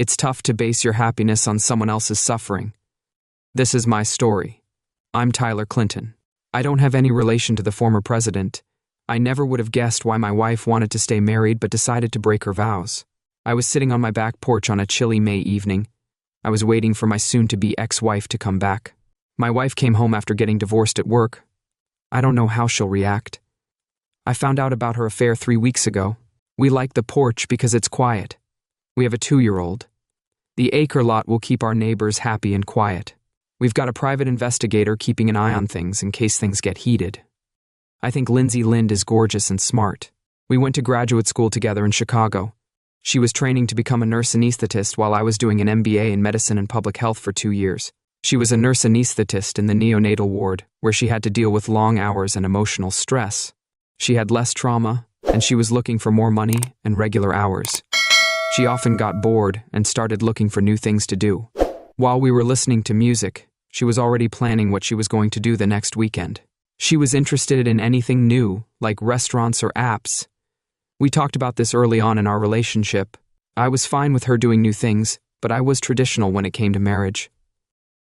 It's tough to base your happiness on someone else's suffering. This is my story. I'm Tyler Clinton. I don't have any relation to the former president. I never would have guessed why my wife wanted to stay married but decided to break her vows. I was sitting on my back porch on a chilly May evening. I was waiting for my soon-to-be ex-wife to come back. My wife came home after getting divorced at work. I don't know how she'll react. I found out about her affair 3 weeks ago. We like the porch because it's quiet. We have a 2-year-old. The acre lot will keep our neighbors happy and quiet. We've got a private investigator keeping an eye on things in case things get heated. I think Lindsay Lind is gorgeous and smart. We went to graduate school together in Chicago. She was training to become a nurse anesthetist while I was doing an MBA in medicine and public health for 2 years. She was a nurse anesthetist in the neonatal ward, where she had to deal with long hours and emotional stress. She had less trauma, and she was looking for more money and regular hours. She often got bored and started looking for new things to do. While we were listening to music, she was already planning what she was going to do the next weekend. She was interested in anything new, like restaurants or apps. We talked about this early on in our relationship. I was fine with her doing new things, but I was traditional when it came to marriage.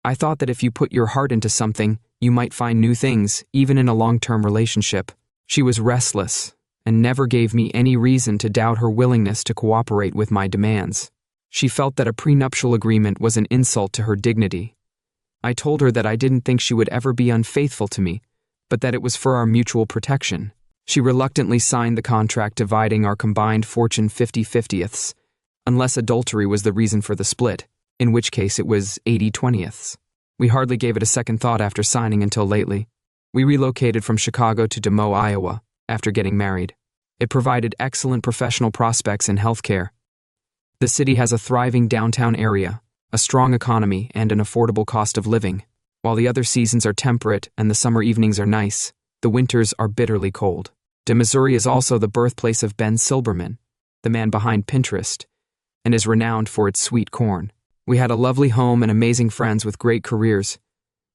I thought that if you put your heart into something, you might find new things, even in a long-term relationship. She was restless and never gave me any reason to doubt her willingness to cooperate with my demands. She felt that a prenuptial agreement was an insult to her dignity. I told her that I didn't think she would ever be unfaithful to me, but that it was for our mutual protection. She reluctantly signed the contract dividing our combined fortune 50/50ths, unless adultery was the reason for the split, in which case it was 80/20ths. We hardly gave it a second thought after signing until lately. We relocated from Chicago to Des Moines, Iowa, after getting married. It provided excellent professional prospects in healthcare. The city has a thriving downtown area, a strong economy, and an affordable cost of living. While the other seasons are temperate and the summer evenings are nice, the winters are bitterly cold. Des Moines is also the birthplace of Ben Silberman, the man behind Pinterest, and is renowned for its sweet corn. We had a lovely home and amazing friends with great careers.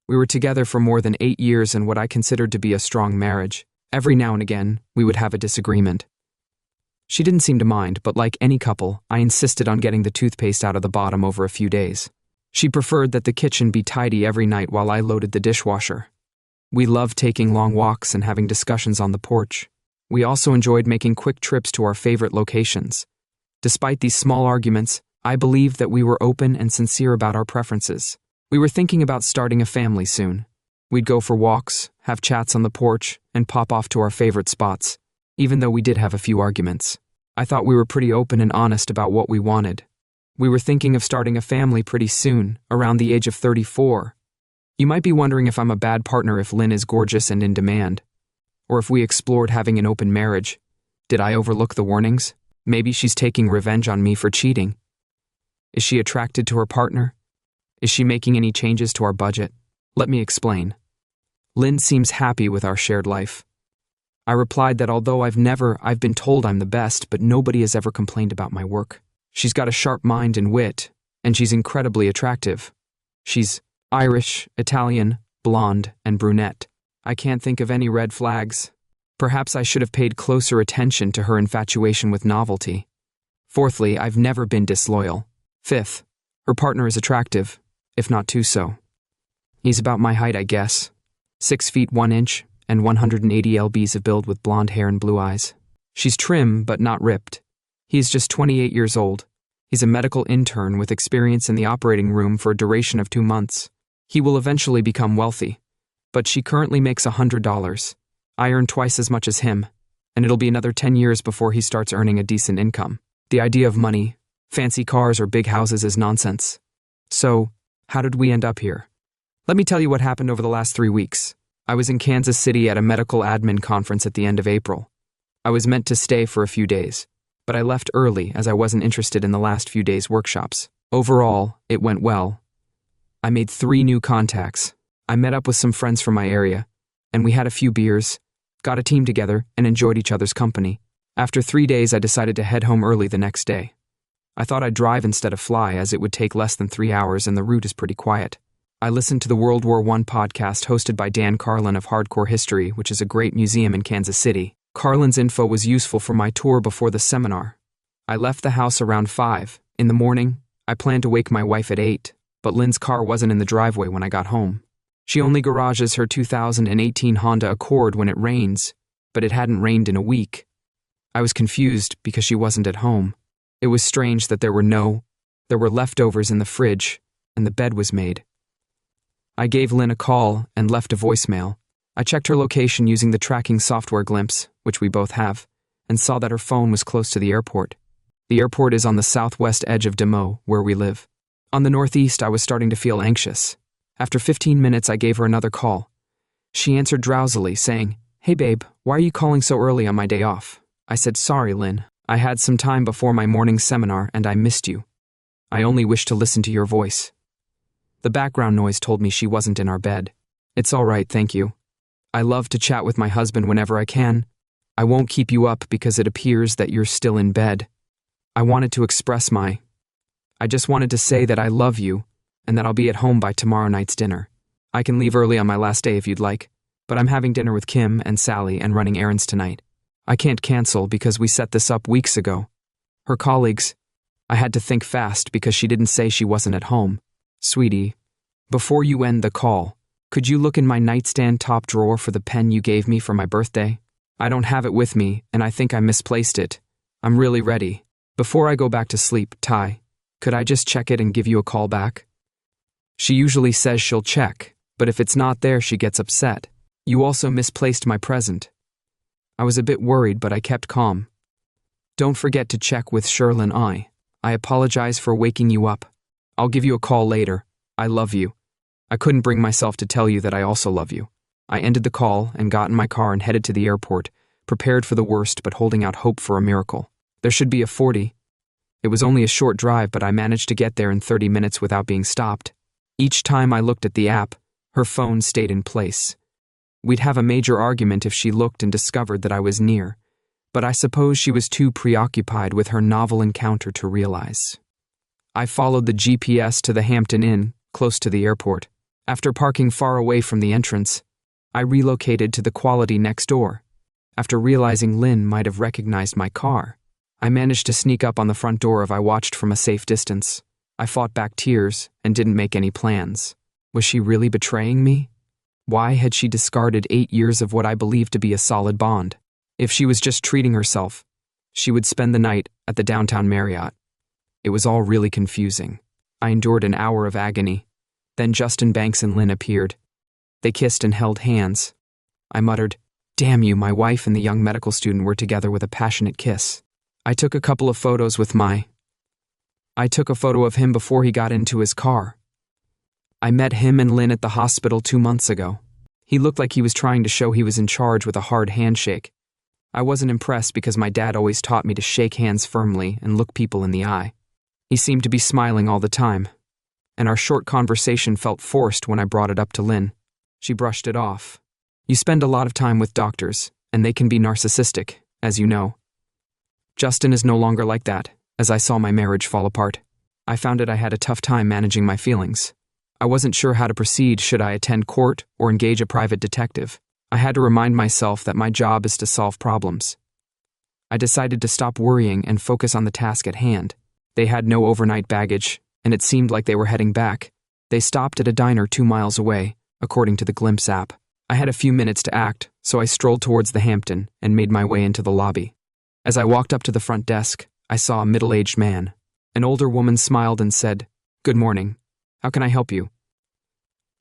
We were together for more than 8 years in what I considered to be a strong marriage. Every now and again, we would have a disagreement. She didn't seem to mind, but like any couple, I insisted on getting the toothpaste out of the bottom over a few days. She preferred that the kitchen be tidy every night while I loaded the dishwasher. We loved taking long walks and having discussions on the porch. We also enjoyed making quick trips to our favorite locations. Despite these small arguments, I believed that we were open and sincere about our preferences. We were thinking about starting a family soon. We'd go for walks, have chats on the porch, and pop off to our favorite spots, even though we did have a few arguments. I thought we were pretty open and honest about what we wanted. We were thinking of starting a family pretty soon, around the age of 34. You might be wondering if I'm a bad partner if Lynn is gorgeous and in demand, or if we explored having an open marriage. Did I overlook the warnings? Maybe she's taking revenge on me for cheating. Is she attracted to her partner? Is she making any changes to our budget? Let me explain. Lynn seems happy with our shared life. I replied that although I've been told I'm the best, but nobody has ever complained about my work. She's got a sharp mind and wit, and she's incredibly attractive. She's Irish, Italian, blonde, and brunette. I can't think of any red flags. Perhaps I should have paid closer attention to her infatuation with novelty. Fourthly, I've never been disloyal. Fifth, her partner is attractive, if not too so. He's about my height, I guess. 6 feet 1 inch and 180 lbs of build with blonde hair and blue eyes. She's trim but not ripped. He's just 28 years old. He's a medical intern with experience in the operating room for a duration of 2 months. He will eventually become wealthy, but she currently makes $100. I earn twice as much as him, and it'll be another 10 years before he starts earning a decent income. The idea of money, fancy cars, or big houses is nonsense. So, how did we end up here? Let me tell you what happened over the last 3 weeks. I was in Kansas City at a medical admin conference at the end of April. I was meant to stay for a few days, but I left early as I wasn't interested in the last few days' workshops. Overall, it went well. I made 3 new contacts. I met up with some friends from my area, and we had a few beers, got a team together, and enjoyed each other's company. After 3 days, I decided to head home early the next day. I thought I'd drive instead of fly, as it would take less than 3 hours and the route is pretty quiet. I listened to the World War I podcast hosted by Dan Carlin of Hardcore History, which is a great museum in Kansas City. Carlin's info was useful for my tour before the seminar. I left the house around 5. In the morning, I planned to wake my wife at 8, but Lynn's car wasn't in the driveway when I got home. She only garages her 2018 Honda Accord when it rains, but it hadn't rained in a week. I was confused because she wasn't at home. It was strange that there were leftovers in the fridge, and the bed was made. I gave Lynn a call and left a voicemail. I checked her location using the tracking software Glimpse, which we both have, and saw that her phone was close to the airport. The airport is on the southwest edge of Des Moines, where we live. On the northeast, I was starting to feel anxious. After 15 minutes, I gave her another call. She answered drowsily, saying, "Hey babe, why are you calling so early on my day off?" I said, "Sorry, Lynn. I had some time before my morning seminar and I missed you. I only wish to listen to your voice." The background noise told me she wasn't in our bed. "It's all right, thank you. I love to chat with my husband whenever I can. I won't keep you up because it appears that you're still in bed. I just wanted to say that I love you and that I'll be at home by tomorrow night's dinner. I can leave early on my last day if you'd like, but I'm having dinner with Kim and Sally and running errands tonight. I can't cancel because we set this up weeks ago. Her colleagues." I had to think fast because she didn't say she wasn't at home. "Sweetie, before you end the call, could you look in my nightstand top drawer for the pen you gave me for my birthday? I don't have it with me, and I think I misplaced it. I'm really ready. Before I go back to sleep, Ty, could I just check it and give you a call back?" She usually says she'll check, but if it's not there, she gets upset. "You also misplaced my present." I was a bit worried, but I kept calm. "Don't forget to check with Sherlyn. I apologize for waking you up. I'll give you a call later. I love you. I couldn't bring myself to tell you that I also love you." I ended the call and got in my car and headed to the airport, prepared for the worst but holding out hope for a miracle. There should be a 40. It was only a short drive, but I managed to get there in 30 minutes without being stopped. Each time I looked at the app, her phone stayed in place. We'd have a major argument if she looked and discovered that I was near, but I suppose she was too preoccupied with her novel encounter to realize. I followed the GPS to the Hampton Inn, close to the airport. After parking far away from the entrance, I relocated to the Quality next door. After realizing Lynn might have recognized my car, I managed to sneak up on the front door. I watched from a safe distance. I fought back tears and didn't make any plans. Was she really betraying me? Why had she discarded 8 years of what I believed to be a solid bond? If she was just treating herself, she would spend the night at the downtown Marriott. It was all really confusing. I endured an hour of agony. Then Justin Banks and Lynn appeared. They kissed and held hands. I muttered, "Damn you, my wife and the young medical student were together with a passionate kiss." I took a photo of him before he got into his car. I met him and Lynn at the hospital 2 months ago. He looked like he was trying to show he was in charge with a hard handshake. I wasn't impressed because my dad always taught me to shake hands firmly and look people in the eye. He seemed to be smiling all the time, and our short conversation felt forced when I brought it up to Lynn. She brushed it off. "You spend a lot of time with doctors, and they can be narcissistic, as you know. Justin is no longer like that, as I saw my marriage fall apart. I found I had a tough time managing my feelings. I wasn't sure how to proceed. Should I attend court or engage a private detective? I had to remind myself that my job is to solve problems. I decided to stop worrying and focus on the task at hand. They had no overnight baggage, and it seemed like they were heading back. They stopped at a diner 2 miles away, according to the Glimpse app. I had a few minutes to act, so I strolled towards the Hampton and made my way into the lobby. As I walked up to the front desk, I saw a middle-aged man. An older woman smiled and said, "Good morning. How can I help you?"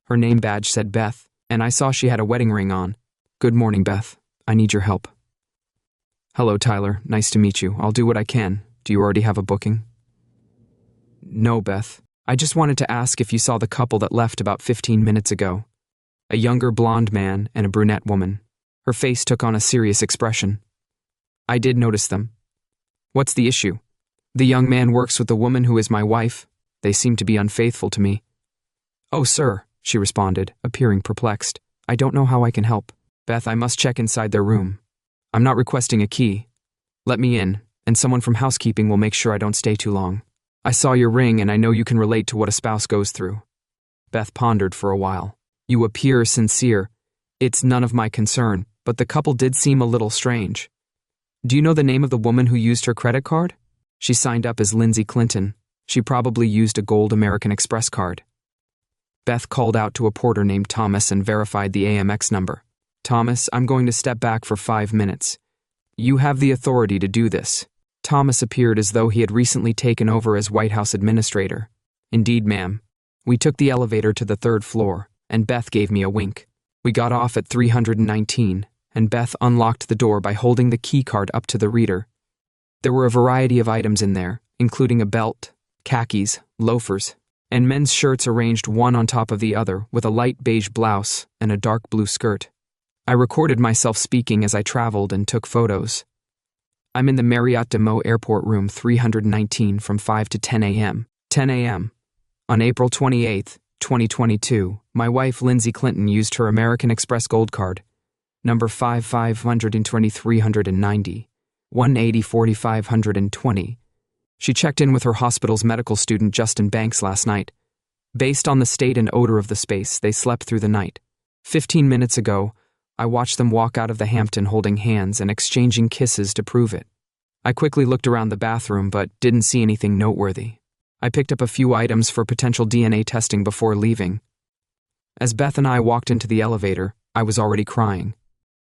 Her name badge said Beth, and I saw she had a wedding ring on. "Good morning, Beth. I need your help." "Hello, Tyler. Nice to meet you. I'll do what I can. Do you already have a booking?" "No, Beth. I just wanted to ask if you saw the couple that left about 15 minutes ago. A younger blonde man and a brunette woman." Her face took on a serious expression. "I did notice them." "What's the issue?" "The young man works with the woman who is my wife. They seem to be unfaithful to me." "Oh, sir," she responded, appearing perplexed. "I don't know how I can help." "Beth, I must check inside their room. I'm not requesting a key. Let me in, and someone from housekeeping will make sure I don't stay too long. I saw your ring, and I know you can relate to what a spouse goes through." Beth pondered for a while. "You appear sincere. It's none of my concern, but the couple did seem a little strange. Do you know the name of the woman who used her credit card?" "She signed up as Lindsay Clinton. She probably used a gold American Express card. Beth called out to a porter named Thomas and verified the AMX number. Thomas, I'm going to step back for 5 minutes. You have the authority to do this. Thomas appeared as though he had recently taken over as White House administrator. Indeed, ma'am. We took the elevator to the 3rd floor, and Beth gave me a wink. We got off at 319, and Beth unlocked the door by holding the key card up to the reader. There were a variety of items in there, including a belt, khakis, loafers, and men's shirts arranged one on top of the other with a light beige blouse and a dark blue skirt. I recorded myself speaking as I traveled and took photos. I'm in the Marriott de Meaux Airport Room 319 from 5 to 10 a.m. 10 a.m. On April 28, 2022, my wife Lindsay Clinton used her American Express Gold Card, number 552390, 1804520. She checked in with her hospital's medical student Justin Banks last night. Based on the state and odor of the space, they slept through the night. 15 minutes ago, I watched them walk out of the Hampton holding hands and exchanging kisses to prove it. I quickly looked around the bathroom but didn't see anything noteworthy. I picked up a few items for potential DNA testing before leaving. As Beth and I walked into the elevator, I was already crying.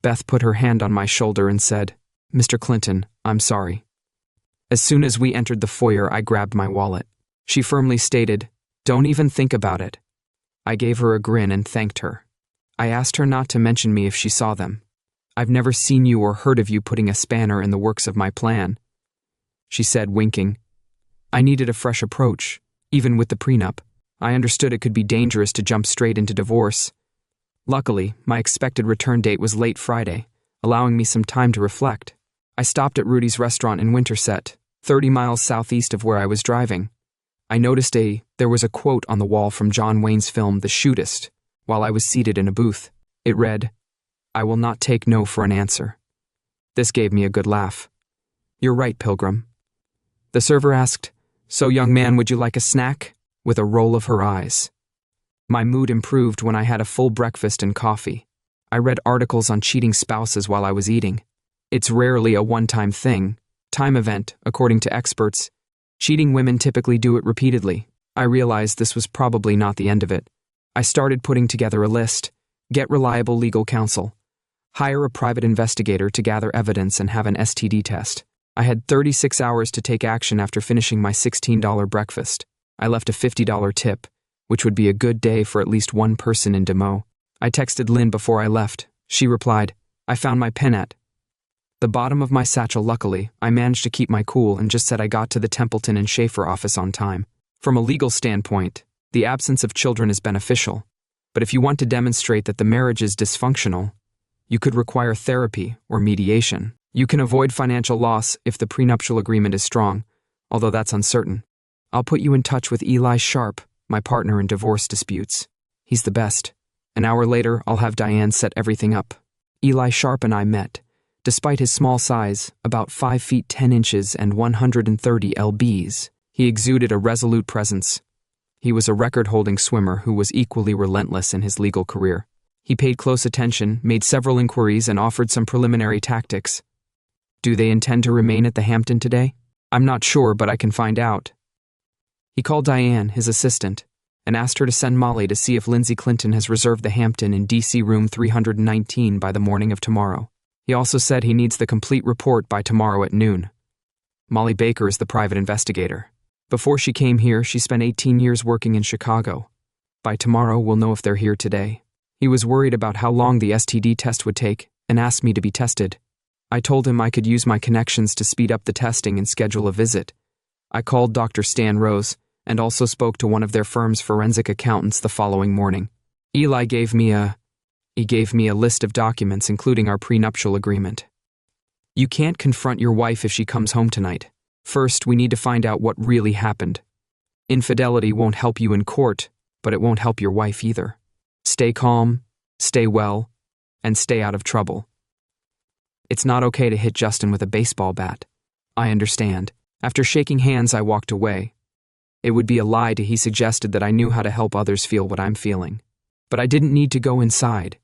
Beth put her hand on my shoulder and said, "Mr. Clinton, I'm sorry." As soon as we entered the foyer, I grabbed my wallet. She firmly stated, "Don't even think about it." I gave her a grin and thanked her. I asked her not to mention me if she saw them. "I've never seen you or heard of you putting a spanner in the works of my plan." She said, winking. I needed a fresh approach, even with the prenup. I understood it could be dangerous to jump straight into divorce. Luckily, my expected return date was late Friday, allowing me some time to reflect. I stopped at Rudy's restaurant in Winterset, 30 miles southeast of where I was driving. I noticed there was a quote on the wall from John Wayne's film The Shootist, while I was seated in a booth. It read, "I will not take no for an answer." This gave me a good laugh. "You're right, Pilgrim." The server asked, "So, young man, would you like a snack?" with a roll of her eyes. My mood improved when I had a full breakfast and coffee. I read articles on cheating spouses while I was eating. It's rarely a one-time thing, time event, according to experts. Cheating women typically do it repeatedly. I realized this was probably not the end of it. I started putting together a list. Get reliable legal counsel. Hire a private investigator to gather evidence and have an STD test. I had 36 hours to take action after finishing my $16 breakfast. I left a $50 tip, which would be a good day for at least one person in Des Moines. I texted Lynn before I left. She replied, "I found my pen at the bottom of my satchel." Luckily, I managed to keep my cool and just said I got to the Templeton and Schaefer office on time. From a legal standpoint, the absence of children is beneficial, but if you want to demonstrate that the marriage is dysfunctional, you could require therapy or mediation. You can avoid financial loss if the prenuptial agreement is strong, although that's uncertain. I'll put you in touch with Eli Sharp, my partner in divorce disputes. He's the best. An hour later, I'll have Diane set everything up. Eli Sharp and I met. Despite his small size, about 5 feet 10 inches and 130 lbs, he exuded a resolute presence. He was a record-holding swimmer who was equally relentless in his legal career. He paid close attention, made several inquiries, and offered some preliminary tactics. Do they intend to remain at the Hampton today? I'm not sure, but I can find out. He called Diane, his assistant, and asked her to send Molly to see if Lindsay Clinton has reserved the Hampton in DC room 319 by the morning of tomorrow. He also said he needs the complete report by tomorrow at noon. Molly Baker is the private investigator. Before she came here, she spent 18 years working in Chicago. By tomorrow, we'll know if they're here today. He was worried about how long the STD test would take and asked me to be tested. I told him I could use my connections to speed up the testing and schedule a visit. I called Dr. Stan Rose and also spoke to one of their firm's forensic accountants the following morning. Eli gave me a list of documents, including our prenuptial agreement. You can't confront your wife if she comes home tonight. First, we need to find out what really happened. Infidelity won't help you in court, but it won't help your wife either. Stay calm, stay well, and stay out of trouble. It's not okay to hit Justin with a baseball bat. I understand. After shaking hands, I walked away. It would be a lie to he suggested that I knew how to help others feel what I'm feeling. But I didn't need to go inside,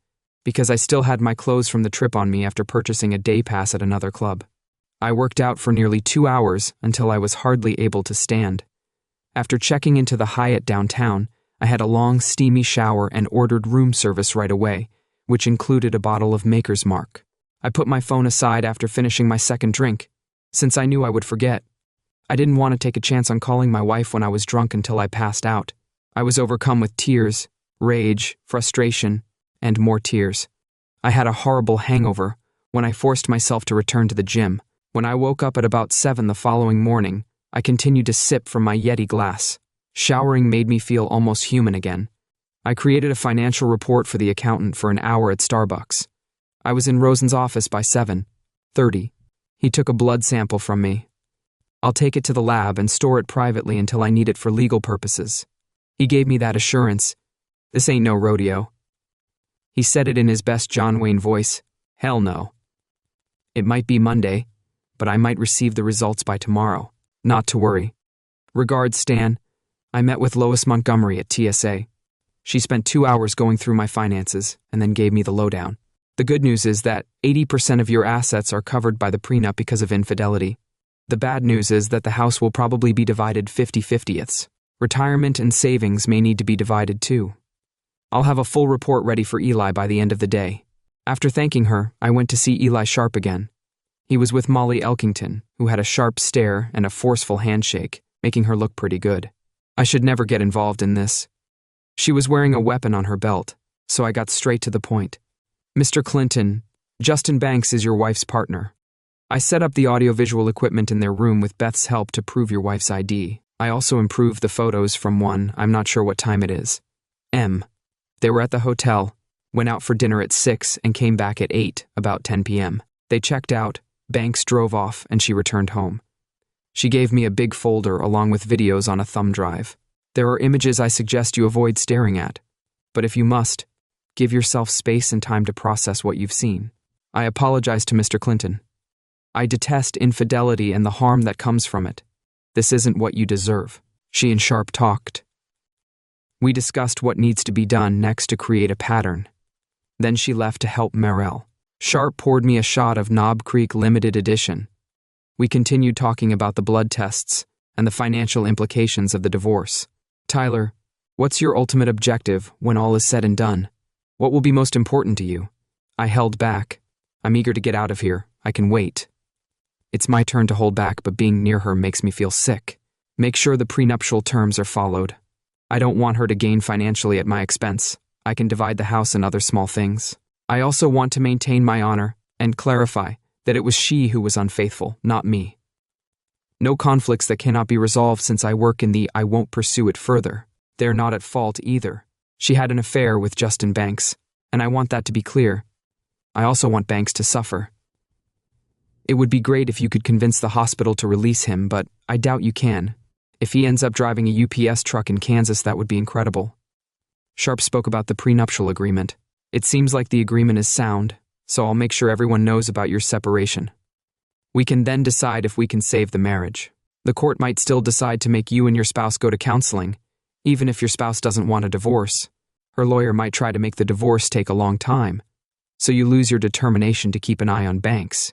because I still had my clothes from the trip on me after purchasing a day pass at another club. I worked out for nearly 2 hours until I was hardly able to stand. After checking into the Hyatt downtown, I had a long, steamy shower and ordered room service right away, which included a bottle of Maker's Mark. I put my phone aside after finishing my second drink, since I knew I would forget. I didn't want to take a chance on calling my wife when I was drunk until I passed out. I was overcome with tears, rage, frustration, and more tears. I had a horrible hangover when I forced myself to return to the gym. When I woke up at about 7 the following morning, I continued to sip from my Yeti glass. Showering made me feel almost human again. I created a financial report for the accountant for an hour at Starbucks. I was in Rosen's office by 7:30. He took a blood sample from me. I'll take it to the lab and store it privately until I need it for legal purposes. He gave me that assurance. This ain't no rodeo. He said it in his best John Wayne voice. Hell no. It might be Monday, but I might receive the results by tomorrow. Not to worry. Regards, Stan. I met with Lois Montgomery at TSA. She spent 2 hours going through my finances and then gave me the lowdown. The good news is that 80% of your assets are covered by the prenup because of infidelity. The bad news is that the house will probably be divided 50-50ths. Retirement and savings may need to be divided too. I'll have a full report ready for Eli by the end of the day. After thanking her, I went to see Eli Sharp again. He was with Molly Elkington, who had a sharp stare and a forceful handshake, making her look pretty good. I should never get involved in this. She was wearing a weapon on her belt, so I got straight to the point. Mr. Clinton, Justin Banks is your wife's partner. I set up the audiovisual equipment in their room with Beth's help to prove your wife's ID. I also improved the photos from I'm not sure what time it is. They were at the hotel, went out for dinner at 6 and came back at 8, about 10 p.m. They checked out, Banks drove off, and she returned home. She gave me a big folder along with videos on a thumb drive. There are images I suggest you avoid staring at, but if you must, give yourself space and time to process what you've seen. I apologize to Mr. Clinton. I detest infidelity and the harm that comes from it. This isn't what you deserve. She and Sharp talked. We discussed what needs to be done next to create a pattern. Then she left to help Merrill. Sharp poured me a shot of Knob Creek Limited Edition. We continued talking about the blood tests and the financial implications of the divorce. Tyler, what's your ultimate objective when all is said and done? What will be most important to you? I held back. I'm eager to get out of here. I can wait. It's my turn to hold back, but being near her makes me feel sick. Make sure the prenuptial terms are followed. I don't want her to gain financially at my expense. I can divide the house and other small things. I also want to maintain my honor and clarify that it was she who was unfaithful, not me. No conflicts that cannot be resolved since I work in the I won't pursue it further. They're not at fault either. She had an affair with Justin Banks, and I want that to be clear. I also want Banks to suffer. It would be great if you could convince the hospital to release him, but I doubt you can. If he ends up driving a UPS truck in Kansas, that would be incredible. Sharp spoke about the prenuptial agreement. It seems like the agreement is sound, so I'll make sure everyone knows about your separation. We can then decide if we can save the marriage. The court might still decide to make you and your spouse go to counseling, even if your spouse doesn't want a divorce. Her lawyer might try to make the divorce take a long time, so you lose your determination to keep an eye on Banks.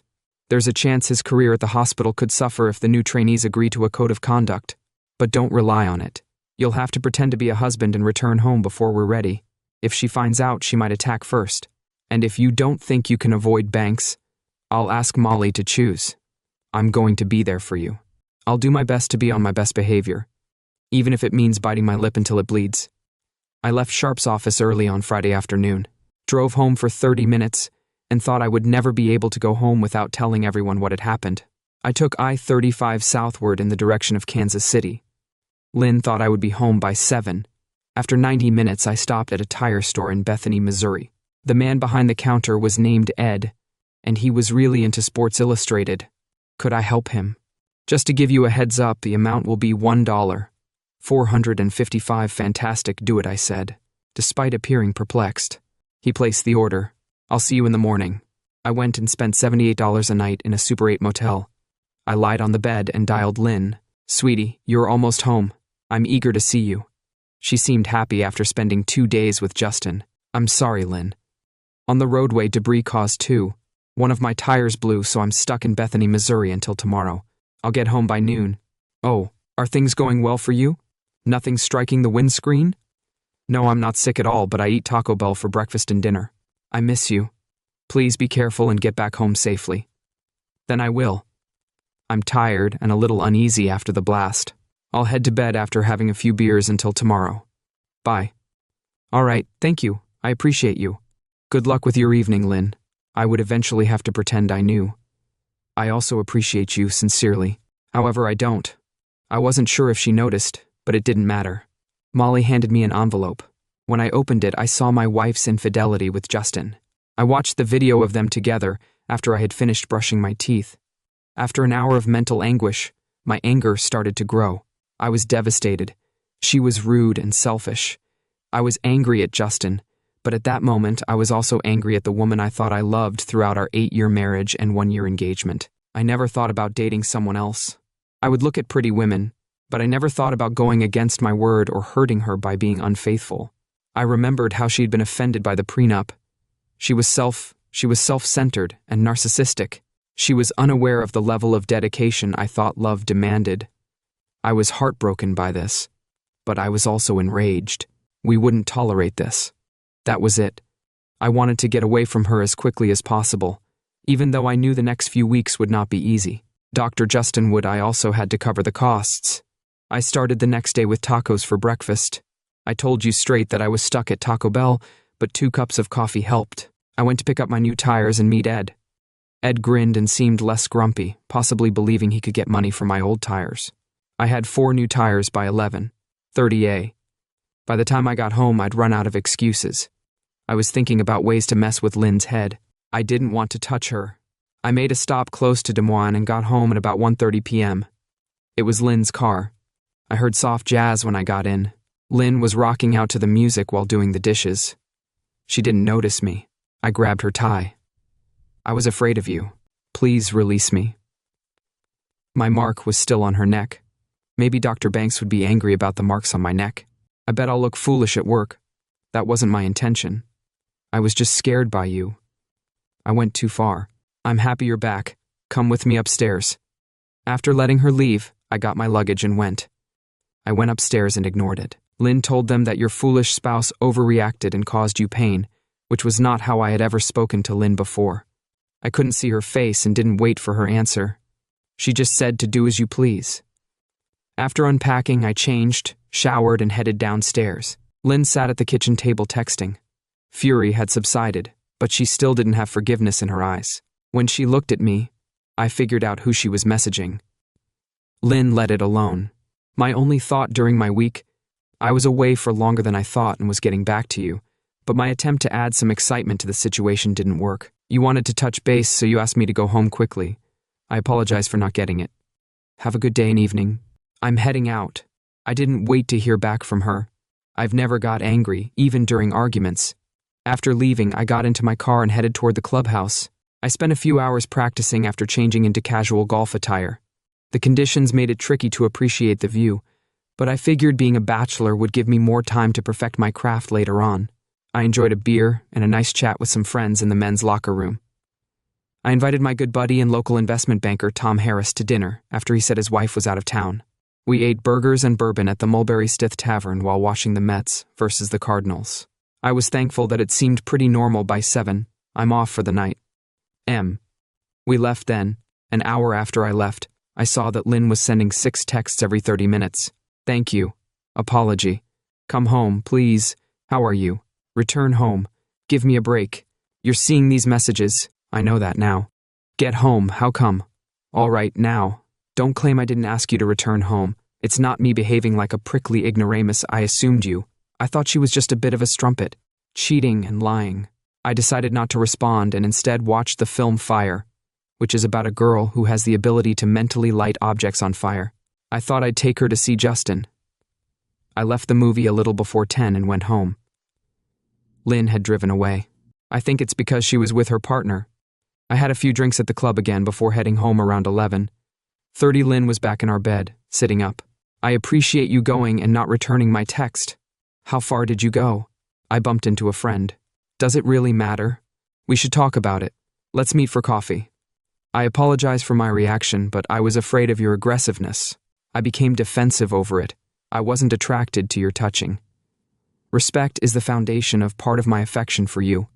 There's a chance his career at the hospital could suffer if the new trainees agree to a code of conduct, but don't rely on it. You'll have to pretend to be a husband and return home before we're ready. If she finds out, she might attack first. And if you don't think you can avoid Banks, I'll ask Molly to choose. I'm going to be there for you. I'll do my best to be on my best behavior, even if it means biting my lip until it bleeds. I left Sharp's office early on Friday afternoon, drove home for 30 minutes, and thought I would never be able to go home without telling everyone what had happened. I took I-35 southward in the direction of Kansas City. Lynn thought I would be home by 7. After 90 minutes, I stopped at a tire store in Bethany, Missouri. The man behind the counter was named Ed, and he was really into Sports Illustrated. Could I help him? Just to give you a heads up, the amount will be $1. $455. Fantastic, do it, I said, despite appearing perplexed. He placed the order. I'll see you in the morning. I went and spent $78 a night in a Super 8 motel. I lied on the bed and dialed Lynn. Sweetie, you're almost home. I'm eager to see you. She seemed happy after spending 2 days with Justin. I'm sorry, Lynn. On the roadway, debris caused 2. One of my tires blew, so I'm stuck in Bethany, Missouri until tomorrow. I'll get home by noon. Oh, are things going well for you? Nothing striking the windscreen? No, I'm not sick at all, but I eat Taco Bell for breakfast and dinner. I miss you. Please be careful and get back home safely. Then I will. I'm tired and a little uneasy after the blast. I'll head to bed after having a few beers until tomorrow. Bye. All right, thank you. I appreciate you. Good luck with your evening, Lynn. I would eventually have to pretend I knew. I also appreciate you, sincerely. However, I don't. I wasn't sure if she noticed, but it didn't matter. Molly handed me an envelope. When I opened it, I saw my wife's infidelity with Justin. I watched the video of them together after I had finished brushing my teeth. After an hour of mental anguish, my anger started to grow. I was devastated. She was rude and selfish. I was angry at Justin, but at that moment I was also angry at the woman I thought I loved throughout our 8-year marriage and 1-year engagement. I never thought about dating someone else. I would look at pretty women, but I never thought about going against my word or hurting her by being unfaithful. I remembered how she had been offended by the prenup. She was self-centered and narcissistic. She was unaware of the level of dedication I thought love demanded. I was heartbroken by this, but I was also enraged. We wouldn't tolerate this. That was it. I wanted to get away from her as quickly as possible, even though I knew the next few weeks would not be easy. Dr. Justin would. I also had to cover the costs. I started the next day with tacos for breakfast. I told you straight that I was stuck at Taco Bell, but 2 cups of coffee helped. I went to pick up my new tires and meet Ed. Ed grinned and seemed less grumpy, possibly believing he could get money for my old tires. I had 4 new tires by 11:30 a.m. By the time I got home, I'd run out of excuses. I was thinking about ways to mess with Lynn's head. I didn't want to touch her. I made a stop close to Des Moines and got home at about 1:30 p.m. It was Lynn's car. I heard soft jazz when I got in. Lynn was rocking out to the music while doing the dishes. She didn't notice me. I grabbed her tie. I was afraid of you. Please release me. My mark was still on her neck. Maybe Dr. Banks would be angry about the marks on my neck. I bet I'll look foolish at work. That wasn't my intention. I was just scared by you. I went too far. I'm happy you're back. Come with me upstairs. After letting her leave, I got my luggage and went. I went upstairs and ignored it. Lynn told them that your foolish spouse overreacted and caused you pain, which was not how I had ever spoken to Lynn before. I couldn't see her face and didn't wait for her answer. She just said to do as you please. After unpacking, I changed, showered, and headed downstairs. Lynn sat at the kitchen table texting. Fury had subsided, but she still didn't have forgiveness in her eyes. When she looked at me, I figured out who she was messaging. Lynn let it alone. My only thought during my week, I was away for longer than I thought and was getting back to you, but my attempt to add some excitement to the situation didn't work. You wanted to touch base, so you asked me to go home quickly. I apologize for not getting it. Have a good day and evening. I'm heading out. I didn't wait to hear back from her. I've never got angry, even during arguments. After leaving, I got into my car and headed toward the clubhouse. I spent a few hours practicing after changing into casual golf attire. The conditions made it tricky to appreciate the view, but I figured being a bachelor would give me more time to perfect my craft later on. I enjoyed a beer and a nice chat with some friends in the men's locker room. I invited my good buddy and local investment banker Tom Harris to dinner after he said his wife was out of town. We ate burgers and bourbon at the Mulberry Stith Tavern while watching the Mets versus the Cardinals. I was thankful that it seemed pretty normal by 7. I'm off for the night. We left then. An hour after I left, I saw that Lynn was sending 6 texts every 30 minutes. Thank you. Apology. Come home, please. How are you? Return home. Give me a break. You're seeing these messages. I know that now. Get home. How come? All right, now. Don't claim I didn't ask you to return home. It's not me behaving like a prickly ignoramus. I assumed you. I thought she was just a bit of a strumpet. Cheating and lying. I decided not to respond and instead watched the film Fire, which is about a girl who has the ability to mentally light objects on fire. I thought I'd take her to see Justin. I left the movie a little before 10 and went home. Lynn had driven away. I think it's because she was with her partner. I had a few drinks at the club again before heading home around 11:30. Lynn was back in our bed, sitting up. I appreciate you going and not returning my text. How far did you go? I bumped into a friend. Does it really matter? We should talk about it. Let's meet for coffee. I apologize for my reaction, but I was afraid of your aggressiveness. I became defensive over it. I wasn't attracted to your touching. Respect is the foundation of part of my affection for you.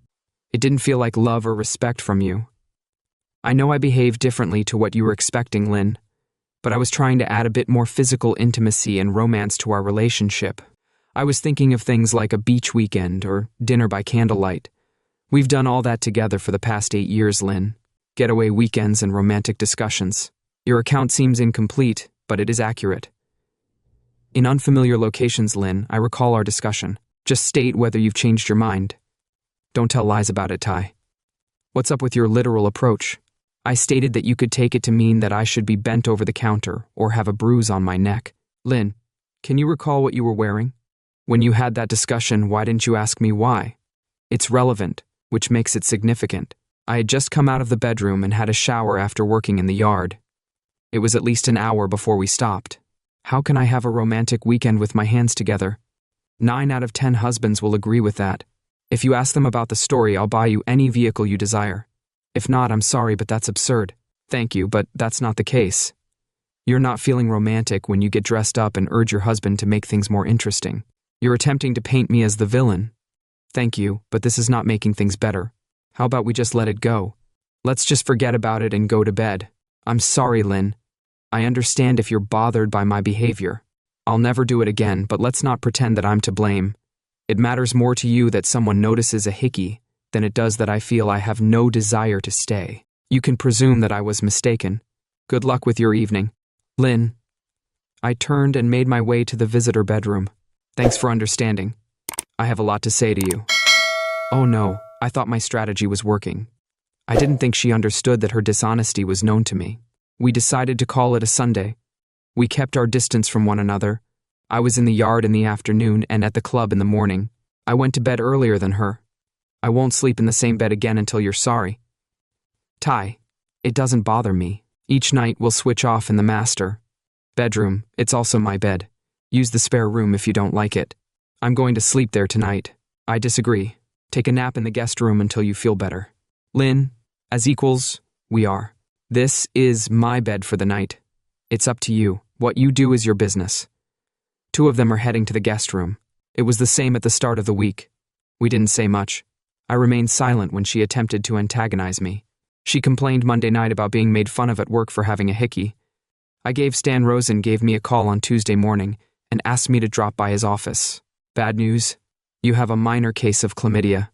It didn't feel like love or respect from you. I know I behaved differently to what you were expecting, Lynn, but I was trying to add a bit more physical intimacy and romance to our relationship. I was thinking of things like a beach weekend or dinner by candlelight. We've done all that together for the past 8 years, Lynn. Getaway weekends and romantic discussions. Your account seems incomplete, but it is accurate. In unfamiliar locations, Lynn, I recall our discussion. Just state whether you've changed your mind. Don't tell lies about it, Ty. What's up with your literal approach? I stated that you could take it to mean that I should be bent over the counter or have a bruise on my neck. Lynn, can you recall what you were wearing? When you had that discussion, why didn't you ask me why? It's relevant, which makes it significant. I had just come out of the bedroom and had a shower after working in the yard. It was at least an hour before we stopped. How can I have a romantic weekend with my hands together? 9 out of 10 husbands will agree with that. If you ask them about the story, I'll buy you any vehicle you desire. If not, I'm sorry, but that's absurd. Thank you, but that's not the case. You're not feeling romantic when you get dressed up and urge your husband to make things more interesting. You're attempting to paint me as the villain. Thank you, but this is not making things better. How about we just let it go? Let's just forget about it and go to bed. I'm sorry, Lynn. I understand if you're bothered by my behavior. I'll never do it again, but let's not pretend that I'm to blame. It matters more to you that someone notices a hickey than it does that I feel I have no desire to stay. You can presume that I was mistaken. Good luck with your evening. Lynn. I turned and made my way to the visitor bedroom. Thanks for understanding. I have a lot to say to you. Oh no, I thought my strategy was working. I didn't think she understood that her dishonesty was known to me. We decided to call it a Sunday. We kept our distance from one another. I was in the yard in the afternoon and at the club in the morning. I went to bed earlier than her. I won't sleep in the same bed again until you're sorry. Ty, it doesn't bother me. Each night we'll switch off in the master bedroom. It's also my bed. Use the spare room if you don't like it. I'm going to sleep there tonight. I disagree. Take a nap in the guest room until you feel better. Lynn, as equals, we are. This is my bed for the night. It's up to you. What you do is your business. 2 of them are heading to the guest room. It was the same at the start of the week. We didn't say much. I remained silent when she attempted to antagonize me. She complained Monday night about being made fun of at work for having a hickey. Stan Rosen gave me a call on Tuesday morning and asked me to drop by his office. Bad news. You have a minor case of chlamydia.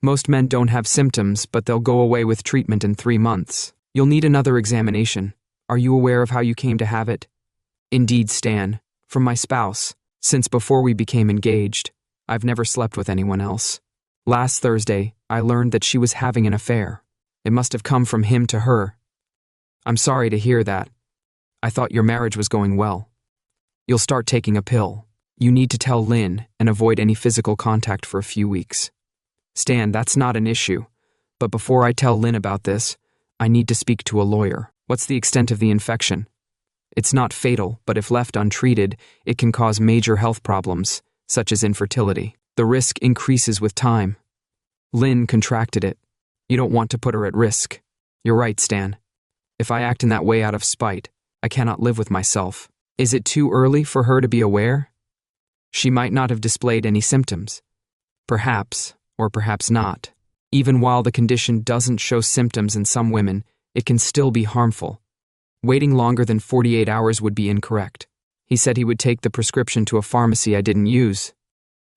Most men don't have symptoms, but they'll go away with treatment in 3 months. You'll need another examination. Are you aware of how you came to have it? Indeed, Stan. From my spouse. Since before we became engaged, I've never slept with anyone else. Last Thursday, I learned that she was having an affair. It must have come from him to her. I'm sorry to hear that. I thought your marriage was going well. You'll start taking a pill. You need to tell Lynn and avoid any physical contact for a few weeks. Stan, that's not an issue. But before I tell Lynn about this, I need to speak to a lawyer. What's the extent of the infection? It's not fatal, but if left untreated, it can cause major health problems, such as infertility. The risk increases with time. Lynn contracted it. You don't want to put her at risk. You're right, Stan. If I act in that way out of spite, I cannot live with myself. Is it too early for her to be aware? She might not have displayed any symptoms. Perhaps, or perhaps not. Even while the condition doesn't show symptoms in some women, it can still be harmful. Waiting longer than 48 hours would be incorrect. He said he would take the prescription to a pharmacy I didn't use.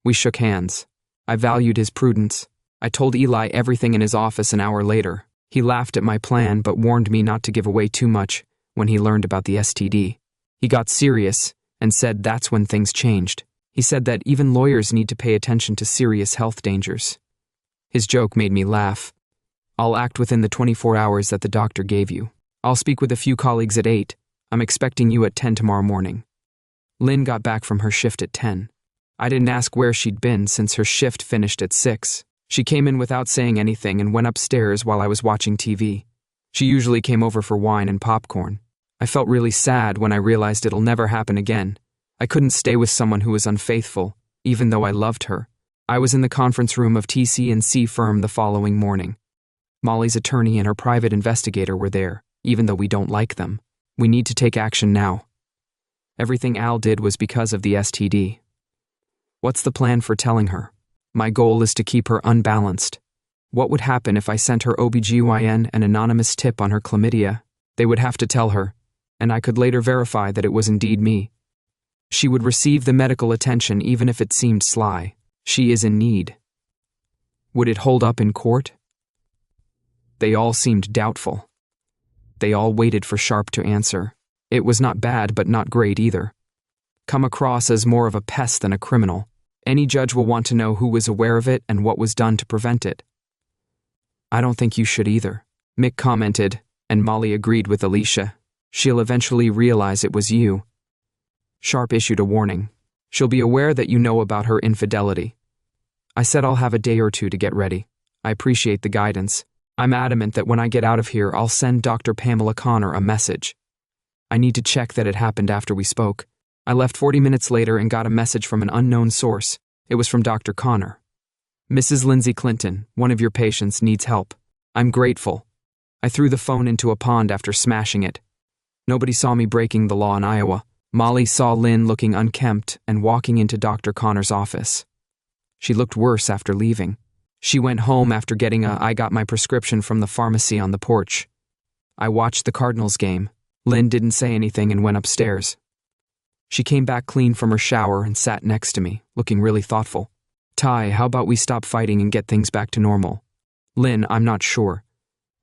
We shook hands. I valued his prudence. I told Eli everything in his office an hour later. He laughed at my plan but warned me not to give away too much when he learned about the STD. He got serious and said that's when things changed. He said that even lawyers need to pay attention to serious health dangers. His joke made me laugh. I'll act within the 24 hours that the doctor gave you. I'll speak with a few colleagues at 8. I'm expecting you at 10 tomorrow morning. Lynn got back from her shift at 10. I didn't ask where she'd been since her shift finished at 6. She came in without saying anything and went upstairs while I was watching TV. She usually came over for wine and popcorn. I felt really sad when I realized it'll never happen again. I couldn't stay with someone who was unfaithful, even though I loved her. I was in the conference room of TC&C firm the following morning. Molly's attorney and her private investigator were there, even though we don't like them. We need to take action now. Everything Al did was because of the STD. What's the plan for telling her? My goal is to keep her unbalanced. What would happen if I sent her OBGYN an anonymous tip on her chlamydia? They would have to tell her, and I could later verify that it was indeed me. She would receive the medical attention even if it seemed sly. She is in need. Would it hold up in court? They all seemed doubtful. They all waited for Sharp to answer. It was not bad, but not great either. Come across as more of a pest than a criminal. Any judge will want to know who was aware of it and what was done to prevent it. I don't think you should either, Mick commented, and Molly agreed with Alicia. She'll eventually realize it was you. Sharp issued a warning. She'll be aware that you know about her infidelity. I said I'll have a day or two to get ready. I appreciate the guidance. I'm adamant that when I get out of here, I'll send Dr. Pamela Connor a message. I need to check that it happened after we spoke. I left 40 minutes later and got a message from an unknown source. It was from Dr. Connor. Mrs. Lindsay Clinton, one of your patients, needs help. I'm grateful. I threw the phone into a pond after smashing it. Nobody saw me breaking the law in Iowa. Molly saw Lynn looking unkempt and walking into Dr. Connor's office. She looked worse after leaving. She went home after getting I got my prescription from the pharmacy on the porch. I watched the Cardinals game. Lynn didn't say anything and went upstairs. She came back clean from her shower and sat next to me, looking really thoughtful. Ty, how about we stop fighting and get things back to normal? Lynn, I'm not sure.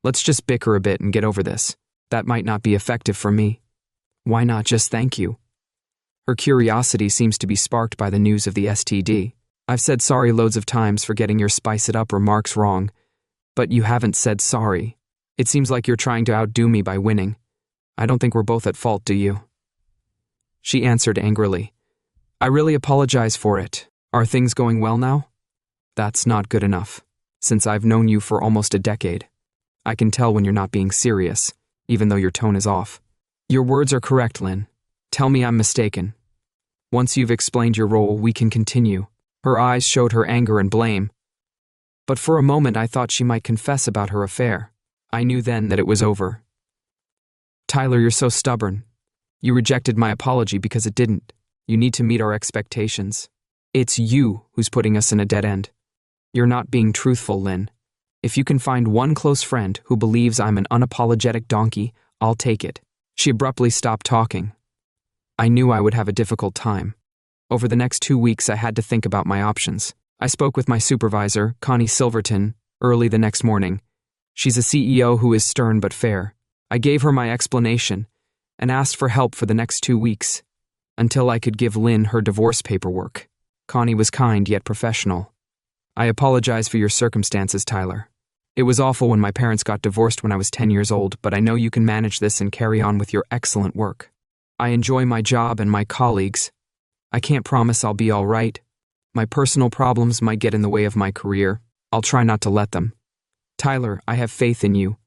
Let's just bicker a bit and get over this. That might not be effective for me. Why not just thank you? Her curiosity seems to be sparked by the news of the STD. I've said sorry loads of times for getting your spice it up remarks wrong, but you haven't said sorry. It seems like you're trying to outdo me by winning. I don't think we're both at fault, do you? She answered angrily. I really apologize for it. Are things going well now? That's not good enough, since I've known you for almost a decade. I can tell when you're not being serious, even though your tone is off. Your words are correct, Lynn. Tell me I'm mistaken. Once you've explained your role, we can continue. Her eyes showed her anger and blame. But for a moment I thought she might confess about her affair. I knew then that it was over. Tyler, you're so stubborn. You rejected my apology because it didn't. You need to meet our expectations. It's you who's putting us in a dead end. You're not being truthful, Lynn. If you can find one close friend who believes I'm an unapologetic donkey, I'll take it. She abruptly stopped talking. I knew I would have a difficult time. Over the next 2 weeks, I had to think about my options. I spoke with my supervisor, Connie Silverton, early the next morning. She's a CEO who is stern but fair. I gave her my explanation and asked for help for the next 2 weeks, until I could give Lynn her divorce paperwork. Connie was kind yet professional. I apologize for your circumstances, Tyler. It was awful when my parents got divorced when I was 10 years old, but I know you can manage this and carry on with your excellent work. I enjoy my job and my colleagues. I can't promise I'll be all right. My personal problems might get in the way of my career. I'll try not to let them. Tyler, I have faith in you.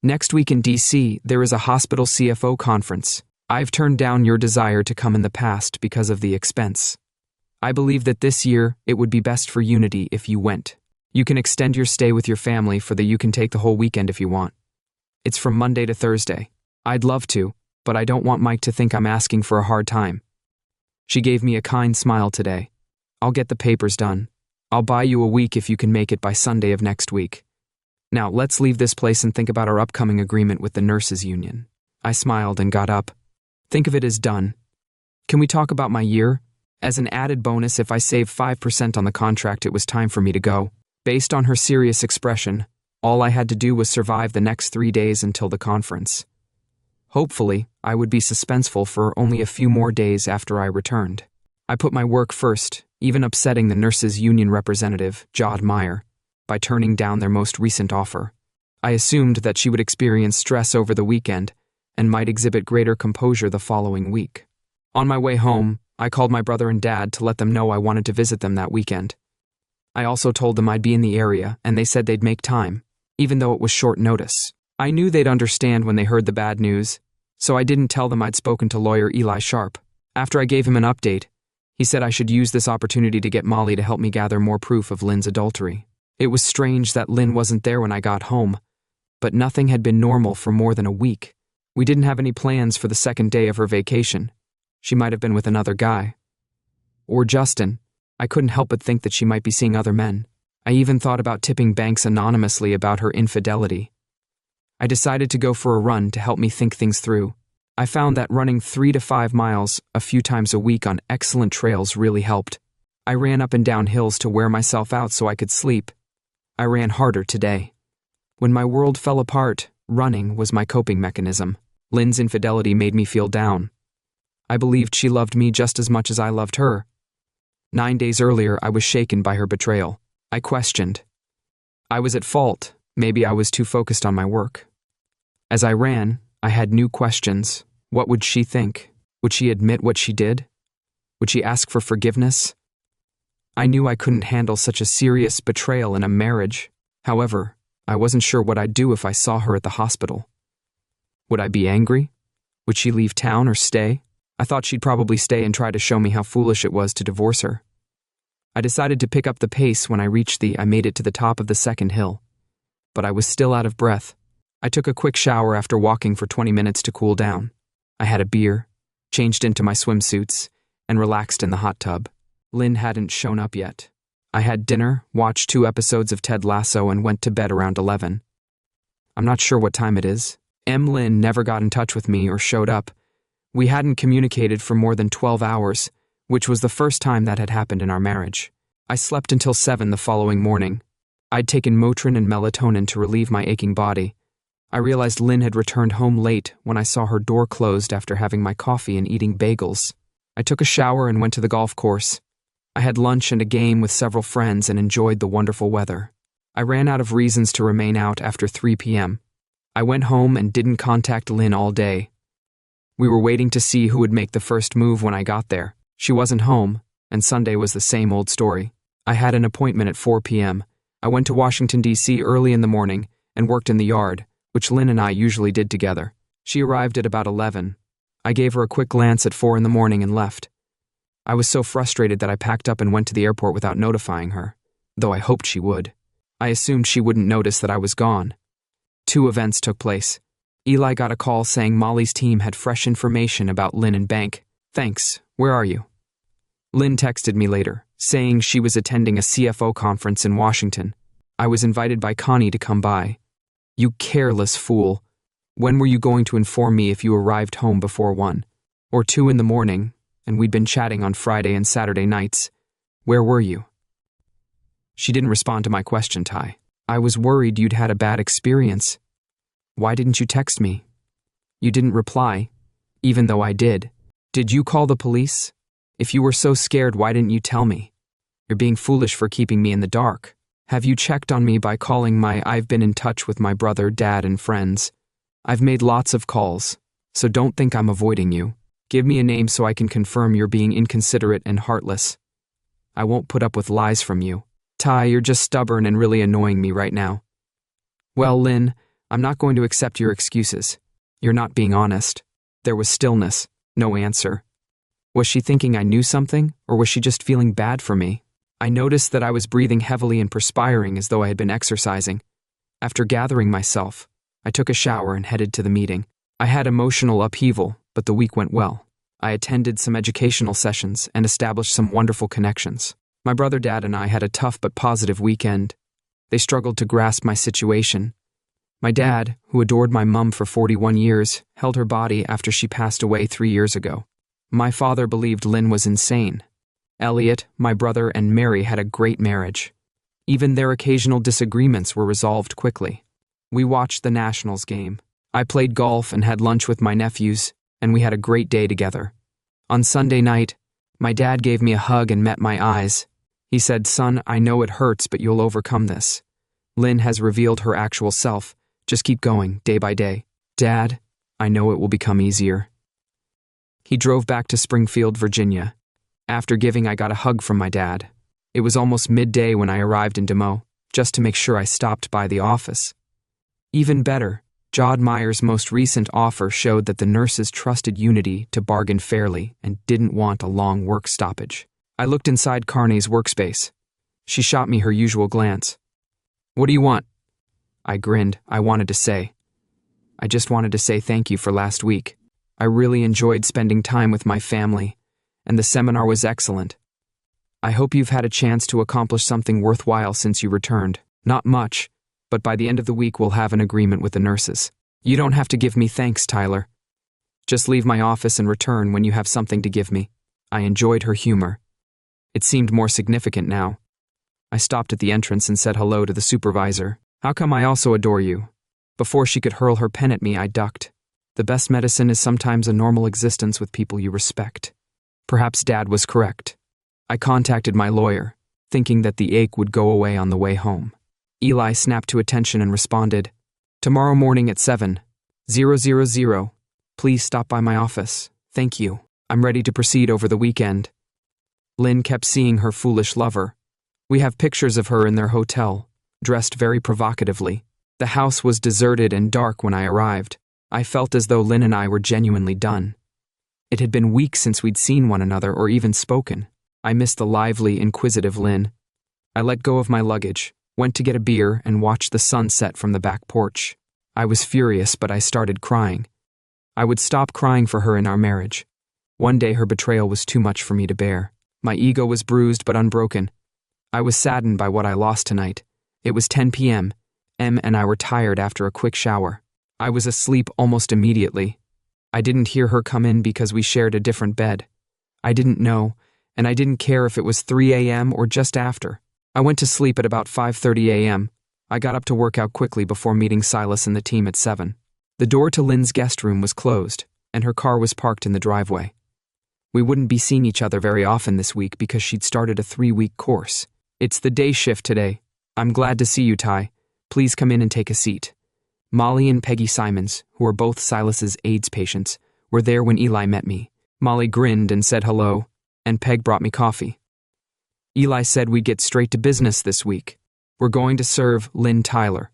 Next week in DC, there is a hospital CFO conference. I've turned down your desire to come in the past because of the expense. I believe that this year it would be best for Unity if you went. You can extend your stay with your family you can take the whole weekend if you want. It's from Monday to Thursday. I'd love to, but I don't want Mike to think I'm asking for a hard time. She gave me a kind smile today. I'll get the papers done. I'll buy you a week if you can make it by Sunday of next week. Now, let's leave this place and think about our upcoming agreement with the nurses' union. I smiled and got up. Think of it as done. Can we talk about my year? As an added bonus, if I save 5% on the contract, it was time for me to go. Based on her serious expression, all I had to do was survive the next 3 days until the conference. Hopefully, I would be suspenseful for only a few more days after I returned. I put my work first, even upsetting the nurses' union representative, Jod Meyer, by turning down their most recent offer. I assumed that she would experience stress over the weekend and might exhibit greater composure the following week. On my way home, I called my brother and dad to let them know I wanted to visit them that weekend. I also told them I'd be in the area, and they said they'd make time, even though it was short notice. I knew they'd understand when they heard the bad news, so I didn't tell them I'd spoken to lawyer Eli Sharp. After I gave him an update, he said I should use this opportunity to get Molly to help me gather more proof of Lynn's adultery. It was strange that Lynn wasn't there when I got home, but nothing had been normal for more than a week. We didn't have any plans for the second day of her vacation. She might have been with another guy. Or Justin. I couldn't help but think that she might be seeing other men. I even thought about tipping Banks anonymously about her infidelity. I decided to go for a run to help me think things through. I found that running 3 to 5 miles a few times a week on excellent trails really helped. I ran up and down hills to wear myself out so I could sleep. I ran harder today. When my world fell apart, running was my coping mechanism. Lynn's infidelity made me feel down. I believed she loved me just as much as I loved her. 9 days earlier, I was shaken by her betrayal. I questioned. I was at fault. Maybe I was too focused on my work. As I ran, I had new questions. What would she think? Would she admit what she did? Would she ask for forgiveness? I knew I couldn't handle such a serious betrayal in a marriage. However, I wasn't sure what I'd do if I saw her at the hospital. Would I be angry? Would she leave town or stay? I thought she'd probably stay and try to show me how foolish it was to divorce her. I decided to pick up the pace when I made it to the top of the second hill. But I was still out of breath. I took a quick shower after walking for 20 minutes to cool down. I had a beer, changed into my swimsuits, and relaxed in the hot tub. Lynn hadn't shown up yet. I had dinner, watched 2 episodes of Ted Lasso, and went to bed around 11. I'm not sure what time it is. Lynn never got in touch with me or showed up. We hadn't communicated for more than 12 hours, which was the first time that had happened in our marriage. I slept until 7 the following morning. I'd taken Motrin and melatonin to relieve my aching body. I realized Lynn had returned home late when I saw her door closed after having my coffee and eating bagels. I took a shower and went to the golf course. I had lunch and a game with several friends and enjoyed the wonderful weather. I ran out of reasons to remain out after 3 p.m. I went home and didn't contact Lynn all day. We were waiting to see who would make the first move when I got there. She wasn't home, and Sunday was the same old story. I had an appointment at 4 p.m. I went to Washington, D.C. early in the morning and worked in the yard, which Lynn and I usually did together. She arrived at about 11. I gave her a quick glance at 4 in the morning and left. I was so frustrated that I packed up and went to the airport without notifying her, though I hoped she would. I assumed she wouldn't notice that I was gone. 2 events took place. Eli got a call saying Molly's team had fresh information about Lynn and Bank. Thanks, where are you? Lynn texted me later, saying she was attending a CFO conference in Washington. I was invited by Connie to come by. You careless fool. When were you going to inform me if you arrived home before 1 or 2 in the morning, and we'd been chatting on Friday and Saturday nights? Where were you? She didn't respond to my question, Ty. I was worried you'd had a bad experience. Why didn't you text me? You didn't reply, even though I did. Did you call the police? If you were so scared, why didn't you tell me? You're being foolish for keeping me in the dark. Have you checked on me by calling I've been in touch with my brother, dad, and friends. I've made lots of calls, so don't think I'm avoiding you. Give me a name so I can confirm you're being inconsiderate and heartless. I won't put up with lies from you. Ty, you're just stubborn and really annoying me right now. Well, Lynn, I'm not going to accept your excuses. You're not being honest. There was stillness, no answer. Was she thinking I knew something, or was she just feeling bad for me? I noticed that I was breathing heavily and perspiring as though I had been exercising. After gathering myself, I took a shower and headed to the meeting. I had emotional upheaval, but the week went well. I attended some educational sessions and established some wonderful connections. My brother, dad, and I had a tough but positive weekend. They struggled to grasp my situation. My dad, who adored my mum for 41 years, held her body after she passed away 3 years ago. My father believed Lynn was insane. Elliot, my brother, and Mary had a great marriage. Even their occasional disagreements were resolved quickly. We watched the Nationals game. I played golf and had lunch with my nephews, and we had a great day together. On Sunday night, my dad gave me a hug and met my eyes. He said, "Son, I know it hurts, but you'll overcome this. Lynn has revealed her actual self. Just keep going, day by day. Dad, I know it will become easier." He drove back to Springfield, Virginia. After giving, I got a hug from my dad. It was almost midday when I arrived in Des Moines, just to make sure I stopped by the office. Even better, Jod Meyer's most recent offer showed that the nurses trusted Unity to bargain fairly and didn't want a long work stoppage. I looked inside Carney's workspace. She shot me her usual glance. "What do you want?" I grinned. I just wanted to say thank you for last week. I really enjoyed spending time with my family, and the seminar was excellent. I hope you've had a chance to accomplish something worthwhile since you returned. Not much, but by the end of the week we'll have an agreement with the nurses. You don't have to give me thanks, Tyler. Just leave my office and return when you have something to give me. I enjoyed her humor. It seemed more significant now. I stopped at the entrance and said hello to the supervisor. How come I also adore you? Before she could hurl her pen at me, I ducked. The best medicine is sometimes a normal existence with people you respect. Perhaps Dad was correct. I contacted my lawyer, thinking that the ache would go away on the way home. Eli snapped to attention and responded, "Tomorrow morning at 7:00. Please stop by my office. Thank you. I'm ready to proceed over the weekend." Lynn kept seeing her foolish lover. We have pictures of her in their hotel, dressed very provocatively. The house was deserted and dark when I arrived. I felt as though Lynn and I were genuinely done. It had been weeks since we'd seen one another or even spoken. I missed the lively, inquisitive Lynn. I let go of my luggage, went to get a beer, and watched the sun set from the back porch. I was furious, but I started crying. I would stop crying for her in our marriage. One day her betrayal was too much for me to bear. My ego was bruised but unbroken. I was saddened by what I lost tonight. It was 10 p.m. And I were tired after a quick shower. I was asleep almost immediately. I didn't hear her come in because we shared a different bed. I didn't know, and I didn't care if it was 3 a.m. or just after. I went to sleep at about 5:30 a.m. I got up to work out quickly before meeting Silas and the team at 7. The door to Lynn's guest room was closed, and her car was parked in the driveway. We wouldn't be seeing each other very often this week because she'd started a 3-week course. "It's the day shift today. I'm glad to see you, Ty. Please come in and take a seat." Molly and Peggy Simons, who are both Silas's AIDS patients, were there when Eli met me. Molly grinned and said hello, and Peg brought me coffee. Eli said we'd get straight to business this week. "We're going to serve Lynn Tyler.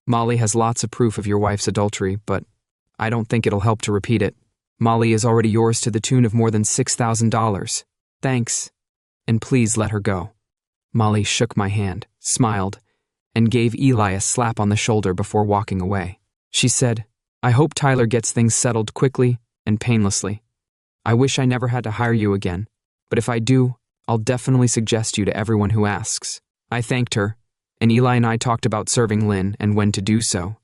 Molly has lots of proof of your wife's adultery, but I don't think it'll help to repeat it. Molly is already yours to the tune of more than $6,000. Thanks, and please let her go." Molly shook my hand, smiled, and gave Eli a slap on the shoulder before walking away. She said, "I hope Tyler gets things settled quickly and painlessly. I wish I never had to hire you again, but if I do, I'll definitely suggest you to everyone who asks." I thanked her, and Eli and I talked about serving Lynn and when to do so.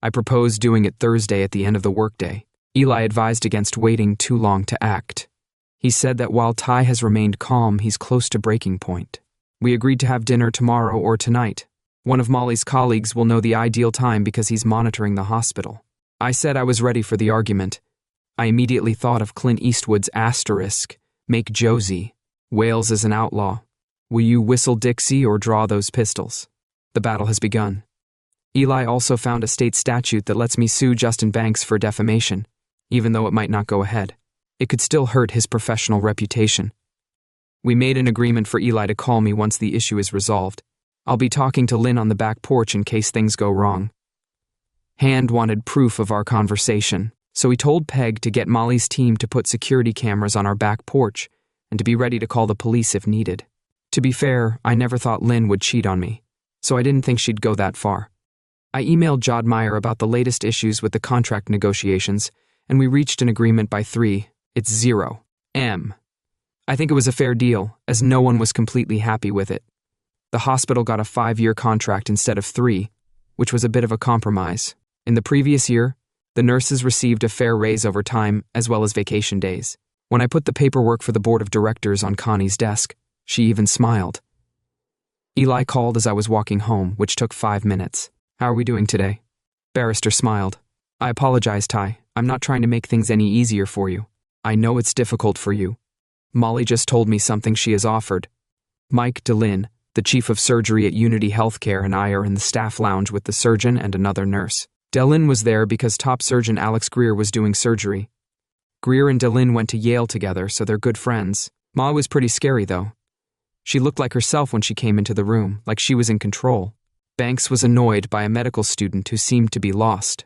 I proposed doing it Thursday at the end of the workday. Eli advised against waiting too long to act. He said that while Ty has remained calm, he's close to breaking point. We agreed to have dinner tomorrow or tonight. One of Molly's colleagues will know the ideal time because he's monitoring the hospital. I said I was ready for the argument. I immediately thought of Clint Eastwood's asterisk, "Make Josie. Wales is an outlaw. Will you whistle Dixie or draw those pistols?" The battle has begun. Eli also found a state statute that lets me sue Justin Banks for defamation, even though it might not go ahead. It could still hurt his professional reputation. We made an agreement for Eli to call me once the issue is resolved. I'll be talking to Lynn on the back porch in case things go wrong. Hand wanted proof of our conversation, so he told Peg to get Molly's team to put security cameras on our back porch and to be ready to call the police if needed. To be fair, I never thought Lynn would cheat on me, so I didn't think she'd go that far. I emailed Jodmeyer about the latest issues with the contract negotiations, and we reached an agreement by 3:00 a.m. I think it was a fair deal, as no one was completely happy with it. The hospital got a 5-year contract instead of 3, which was a bit of a compromise. In the previous year, the nurses received a fair raise over time as well as vacation days. When I put the paperwork for the board of directors on Connie's desk, she even smiled. Eli called as I was walking home, which took 5 minutes. "How are we doing today?" Barrister smiled. "I apologize, Ty. I'm not trying to make things any easier for you. I know it's difficult for you. Molly just told me something she has offered. Mike DeLynn, the chief of surgery at Unity Healthcare, and I are in the staff lounge with the surgeon and another nurse. DeLynn was there because top surgeon Alex Greer was doing surgery. Greer and DeLynn went to Yale together, so they're good friends. Ma was pretty scary, though. She looked like herself when she came into the room, like she was in control. Banks was annoyed by a medical student who seemed to be lost.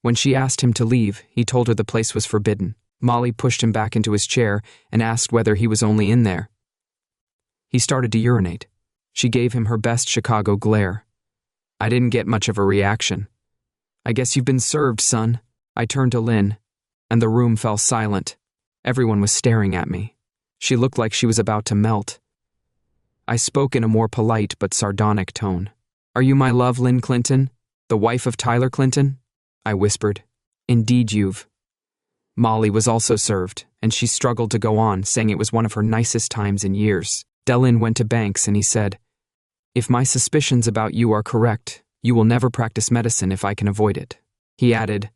When she asked him to leave, he told her the place was forbidden. Molly pushed him back into his chair and asked whether he was only in there. He started to urinate. She gave him her best Chicago glare. I didn't get much of a reaction. "I guess you've been served, son." I turned to Lynn. and the room fell silent. Everyone was staring at me. She looked like she was about to melt. I spoke in a more polite but sardonic tone. "Are you my love, Lynn Clinton? The wife of Tyler Clinton?" I whispered. "Indeed you've." Molly was also served, and she struggled to go on, saying it was one of her nicest times in years. Delin went to Banks and he said, "If my suspicions about you are correct, you will never practice medicine if I can avoid it." He added,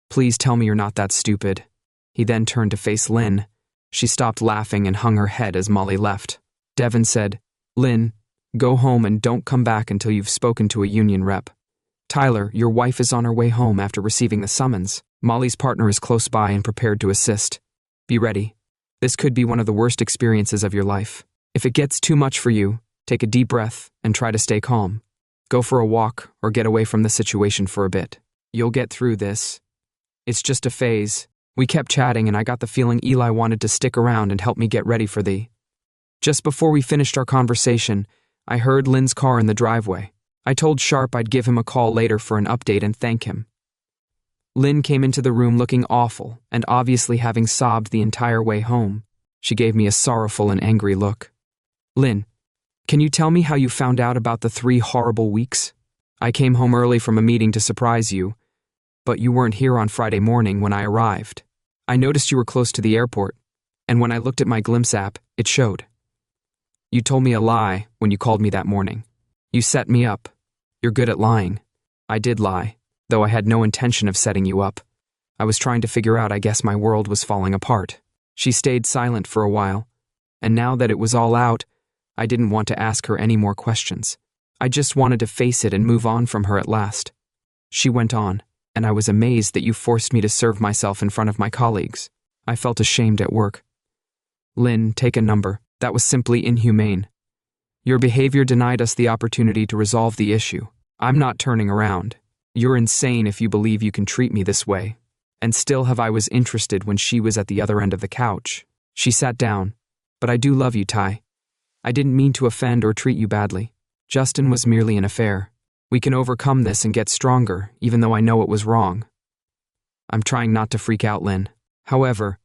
"Please tell me you're not that stupid." He then turned to face Lynn. She stopped laughing and hung her head as Molly left. Devin said, "Lynn, go home and don't come back until you've spoken to a union rep. Tyler, your wife is on her way home after receiving the summons. Molly's partner is close by and prepared to assist. Be ready. This could be one of the worst experiences of your life. If it gets too much for you, take a deep breath and try to stay calm. Go for a walk or get away from the situation for a bit. You'll get through this. It's just a phase." We kept chatting and I got the feeling Eli wanted to stick around and help me get ready for the... Just before we finished our conversation, I heard Lynn's car in the driveway. I told Sharp I'd give him a call later for an update and thank him. Lynn came into the room looking awful and obviously having sobbed the entire way home. She gave me a sorrowful and angry look. "Lynn, can you tell me how you found out about the 3 horrible weeks? I came home early from a meeting to surprise you, but you weren't here on Friday morning when I arrived. I noticed you were close to the airport, and when I looked at my Glimpse app, it showed. You told me a lie when you called me that morning. You set me up. You're good at lying." I did lie, though I had no intention of setting you up. I was trying to figure out, I guess my world was falling apart. She stayed silent for a while, and now that it was all out, I didn't want to ask her any more questions. I just wanted to face it and move on from her at last. She went on, and I was amazed that you forced me to serve myself in front of my colleagues. I felt ashamed at work. "Lynn, take a number. That was simply inhumane. Your behavior denied us the opportunity to resolve the issue. I'm not turning around. You're insane if you believe you can treat me this way." And still have I was interested when she was at the other end of the couch. She sat down. "But I do love you, Ty. I didn't mean to offend or treat you badly. Justin was merely an affair. We can overcome this and get stronger, even though I know it was wrong." I'm trying not to freak out, Lynn. "However,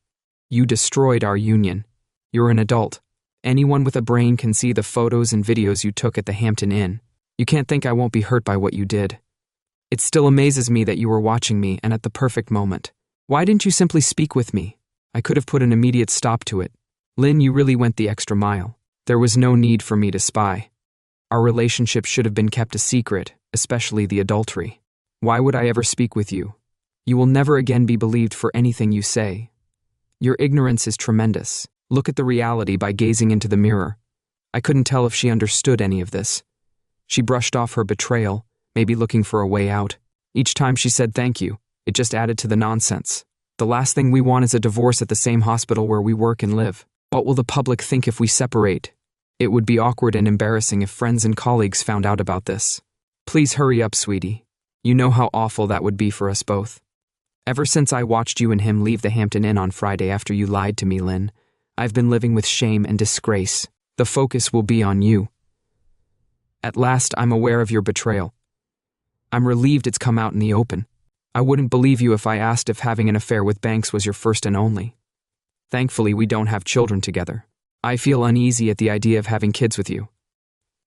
you destroyed our union. You're an adult. Anyone with a brain can see the photos and videos you took at the Hampton Inn. You can't think I won't be hurt by what you did. It still amazes me that you were watching me and at the perfect moment. Why didn't you simply speak with me? I could have put an immediate stop to it. Lynn, you really went the extra mile. There was no need for me to spy. Our relationship should have been kept a secret, especially the adultery. Why would I ever speak with you? You will never again be believed for anything you say. Your ignorance is tremendous. Look at the reality by gazing into the mirror." I couldn't tell if she understood any of this. She brushed off her betrayal, maybe looking for a way out. Each time she said thank you, it just added to the nonsense. The last thing we want is a divorce at the same hospital where we work and live. What will the public think if we separate? It would be awkward and embarrassing if friends and colleagues found out about this. Please hurry up, sweetie. You know how awful that would be for us both. Ever since I watched you and him leave the Hampton Inn on Friday after you lied to me, Lynn, I've been living with shame and disgrace. The focus will be on you. At last, I'm aware of your betrayal. I'm relieved it's come out in the open. I wouldn't believe you if I asked if having an affair with Banks was your first and only. Thankfully, we don't have children together. I feel uneasy at the idea of having kids with you.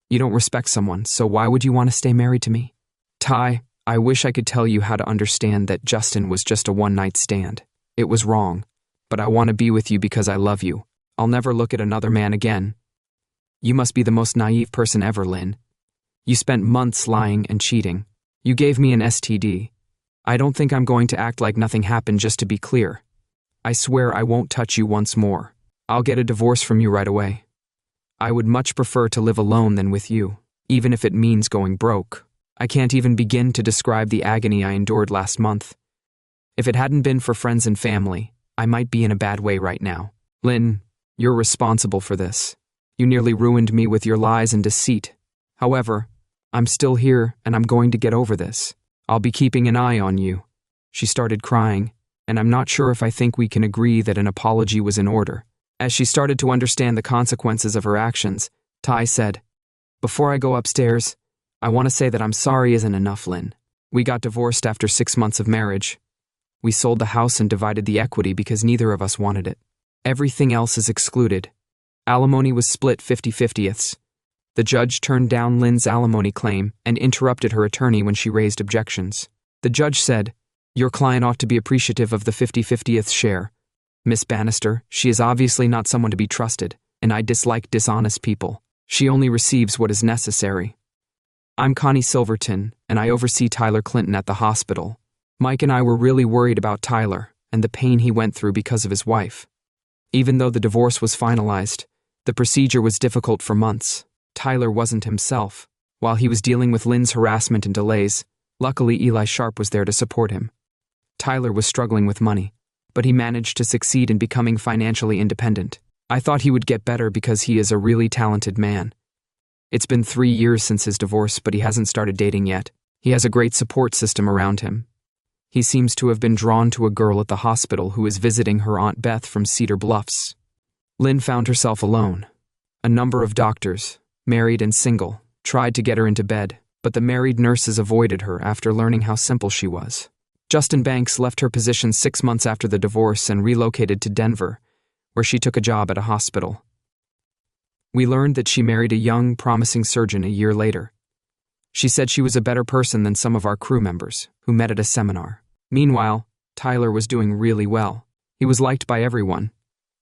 You don't respect someone, so why would you want to stay married to me? Ty, I wish I could tell you how to understand that Justin was just a one-night stand. It was wrong. But I want to be with you because I love you. I'll never look at another man again. You must be the most naive person ever, Lynn. You spent months lying and cheating. You gave me an STD. I don't think I'm going to act like nothing happened, just to be clear. I swear I won't touch you once more. I'll get a divorce from you right away. I would much prefer to live alone than with you, even if it means going broke. I can't even begin to describe the agony I endured last month. If it hadn't been for friends and family, I might be in a bad way right now. Lynn, you're responsible for this. You nearly ruined me with your lies and deceit. However, I'm still here and I'm going to get over this. I'll be keeping an eye on you. She started crying, and I'm not sure if I think we can agree that an apology was in order. As she started to understand the consequences of her actions, Ty said, "Before I go upstairs, I want to say that I'm sorry isn't enough, Lynn. We got divorced after 6 months of marriage. We sold the house and divided the equity because neither of us wanted it. Everything else is excluded. Alimony was split 50/50ths. The judge turned down Lynn's alimony claim and interrupted her attorney when she raised objections. The judge said, "Your client ought to be appreciative of the 50/50th share. Miss Bannister, she is obviously not someone to be trusted, and I dislike dishonest people. She only receives what is necessary. I'm Connie Silverton, and I oversee Tyler Clinton at the hospital. Mike and I were really worried about Tyler and the pain he went through because of his wife. Even though the divorce was finalized, the procedure was difficult for months. Tyler wasn't himself. While he was dealing with Lynn's harassment and delays, luckily Eli Sharp was there to support him. Tyler was struggling with money, but he managed to succeed in becoming financially independent. I thought he would get better because he is a really talented man. It's been 3 years since his divorce, but he hasn't started dating yet. He has a great support system around him. He seems to have been drawn to a girl at the hospital who is visiting her Aunt Beth from Cedar Bluffs. Lynn found herself alone. A number of doctors, married and single, tried to get her into bed, but the married nurses avoided her after learning how simple she was. Justin Banks left her position 6 months after the divorce and relocated to Denver, where she took a job at a hospital. We learned that she married a young, promising surgeon a year later. She said she was a better person than some of our crew members, who met at a seminar. Meanwhile, Tyler was doing really well. He was liked by everyone,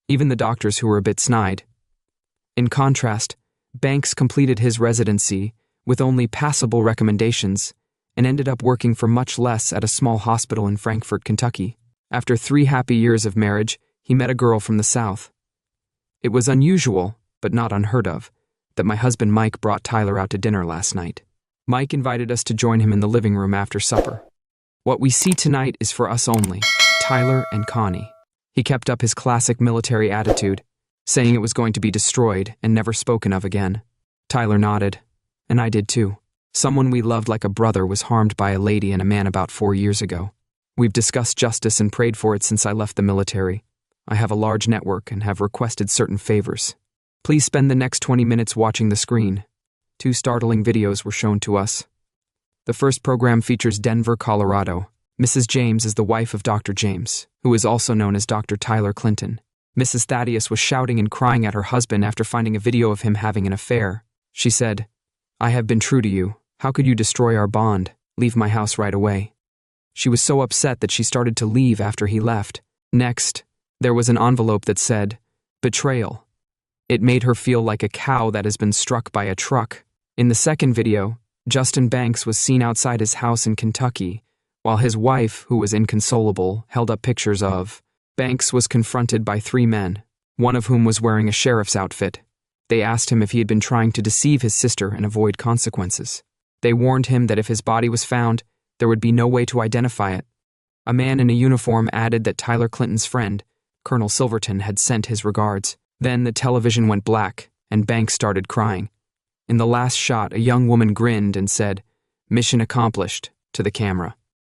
even the doctors who were a bit snide. In contrast, Banks completed his residency with only passable recommendations and ended up working for much less at a small hospital in Frankfort, Kentucky. After 3 happy years of marriage, he met a girl from the South. It was unusual, but not unheard of, that my husband Mike brought Tyler out to dinner last night. Mike invited us to join him in the living room after supper. What we see tonight is for us only, Tyler and Connie. He kept up his classic military attitude, saying it was going to be destroyed and never spoken of again. Tyler nodded, and I did too. Someone we loved like a brother was harmed by a lady and a man about 4 years ago. We've discussed justice and prayed for it since I left the military. I have a large network and have requested certain favors. Please spend the next 20 minutes watching the screen. 2 startling videos were shown to us. The first program features Denver, Colorado. Mrs. James is the wife of Dr. James, who is also known as Dr. Tyler Clinton. Mrs. Thaddeus was shouting and crying at her husband after finding a video of him having an affair. She said, "I have been true to you. How could you destroy our bond? Leave my house right away." She was so upset that she started to leave after he left. Next, there was an envelope that said, "Betrayal." It made her feel like a cow that has been struck by a truck. In the second video, Justin Banks was seen outside his house in Kentucky, while his wife, who was inconsolable, held up pictures of. Banks was confronted by 3 men, one of whom was wearing a sheriff's outfit. They asked him if he had been trying to deceive his sister and avoid consequences. They warned him that if his body was found, there would be no way to identify it. A man in a uniform added that Tyler Clinton's friend, Colonel Silverton, had sent his regards. Then the television went black, and Banks started crying. In the last shot, a young woman grinned and said, "Mission accomplished," to the camera.